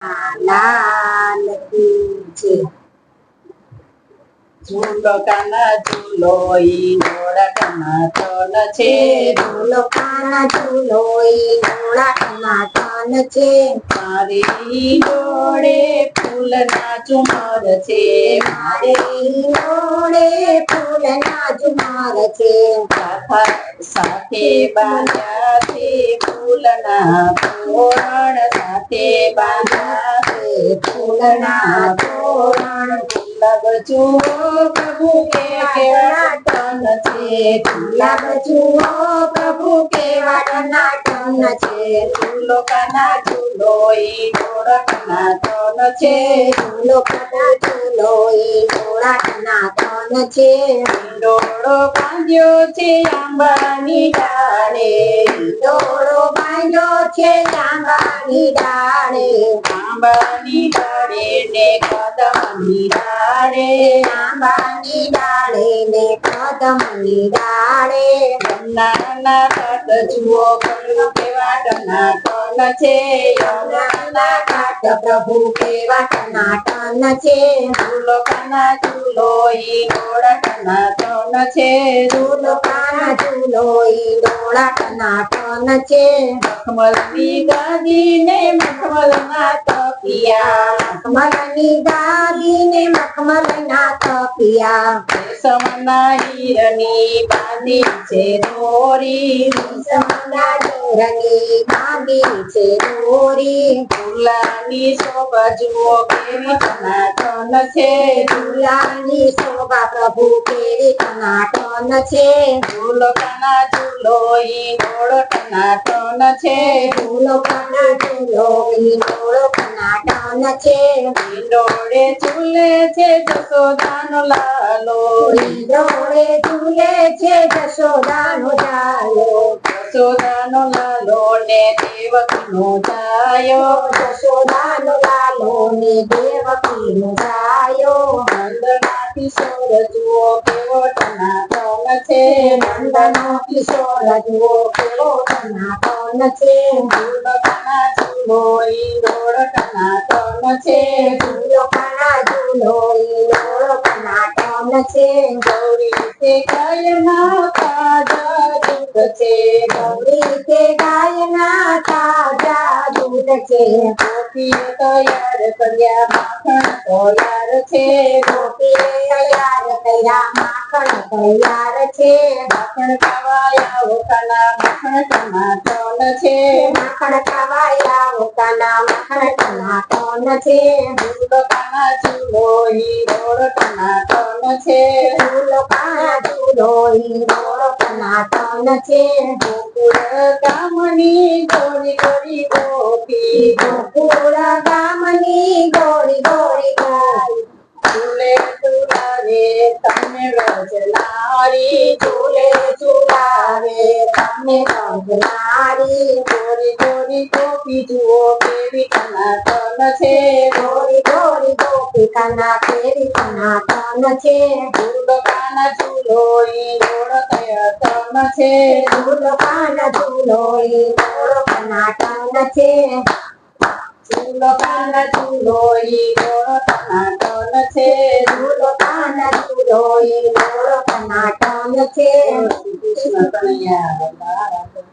લાલ કી જય. ઝૂલો કાના ઝૂલો ઈ ઘોડા ટનાટન છે. ઝૂલો કાના ઝૂલો ઈ ઘોડા ટનાટન છે. મારી જોડે ફૂલના ઝુમર છે. મારી જોડે ફૂલના ઝુમર છે. સાથે બાંધ્યા છે ફૂલના તોરણ. સાથે બાંધ્યા છે ફૂલના તોરણ. ગુલાબ જુઓ પ્રભુ કેવા ટન છે. ગુલાબ જુઓ પ્રભુ કેવા ટનાટન છે. ઝૂલો કાના ઝૂલો ઈ ઘોડા ટનાટન છે. ઝૂલો કાના ઝૂલો ઈ ઘોડા ટનાટન છે. હિંડોળો બાંધ્યો છે આંબાની ડાળે. હિંડોળો બાંધ્યો છે આંબાની ડાળે. આંબાની ડાળે ને કદમની ડાળે. આંબાની ડાળે ને કદમની ડાળે. યમુનાના ઘાટ જુઓ પ્રભુ કેવા ટનાટન છે. યમુનાના ઘાટ પ્રભુ કેવા ટનાટન છે. ઝૂલો કાના ઝૂલો ઈ ઘોડા ટનાટન છે. ઝૂલો કાના ઝૂલો ઈ ઘોડા ટનાટન છે. મખમલની ગાદી ને મખમલના તકિયા. મખમલની ગાદી ને મખમલના તકિયા. રેશમના હીરની બાંધી છે દોરી. રેશમના હીરની બાંધી છે દોરી. ઝૂલાની શોભા જુઓ કેવી ટનાટન છે. ઝૂલાની શોભા પ્રભુ કેવી ટનાટન છે. ઝૂલો કાના ઝૂલો ઈ ઘોડો ટનાટન છે. ઝૂલો કાના ઝૂલો ઈ ઘોડો ટનાટન છે. હિંડોળે ઝૂલે છે જશોદાનો લાલો. હિંડોળે ઝૂલે છે જશોદાનો જાલો. જશોદાનો લાલો ને દેવકીનો જાયો. જશોદાનો લાલો ને દેવકીનો જાયો. નંદના કિશોર જુઓ કેવો ટનાટન છે. નંદનો કિશોર જુઓ કેવો ટનાટન છે. ઝૂલો કાના ઝૂલો ઈ ઘોડો ટનાટન છે. ઝૂલો કાના ઝૂલો ઈ ઘોડો ટનાટન છે. ગૌરી તે ગાયના તાજા દૂધ છે. ગૌરી તે ગાયના તાજા દૂધ છે. ગોપીએ તૈયાર કર્યા માખણ તૈયાર છે. ગોપીએ તૈયાર કર્યા માખણ તૈયાર છે. માખણ ખાવા આવો કાના માખણ ટનાટન છે. માખણ ખાવા આવો કાના માખણ ટનાટન છે. ઝૂલો કાના ઝૂલો ઈ ઘોડો ટનાટન છે. ઝૂલો કાના ઝૂલો ઈ ઘોડો ટનાટન છે. ગોકુળ ગામની ગોરી ગોરી ગોપી. ગોકુળ ગામની ગોરી ગોરી ગોપી. ઝૂલે ઝૂલાવે તમને વ્રજનારી. ઝૂલે ઝૂલાવે તમને વ્રજનારી. ગોરી ગોરી ગોપી જુઓ કેવી ટનાટન છે. ગોરી ગોરી ગોપિકાના કેવી ટનાટન છે. ઝૂલો કાના ઝૂલો ઈ ઘોડો ટનાટન છે. ઝૂલો કાના ઝૂલો ઈ ઘોડો ટનાટન છે. ઝૂલો કાના ઝૂલો ઈ ઘોડો ટનાટન છે. ઝૂલો કાના ઝૂલો ઈ ઘોડો ટનાટન છે. કૃષ્ણ કનૈયા લાલ.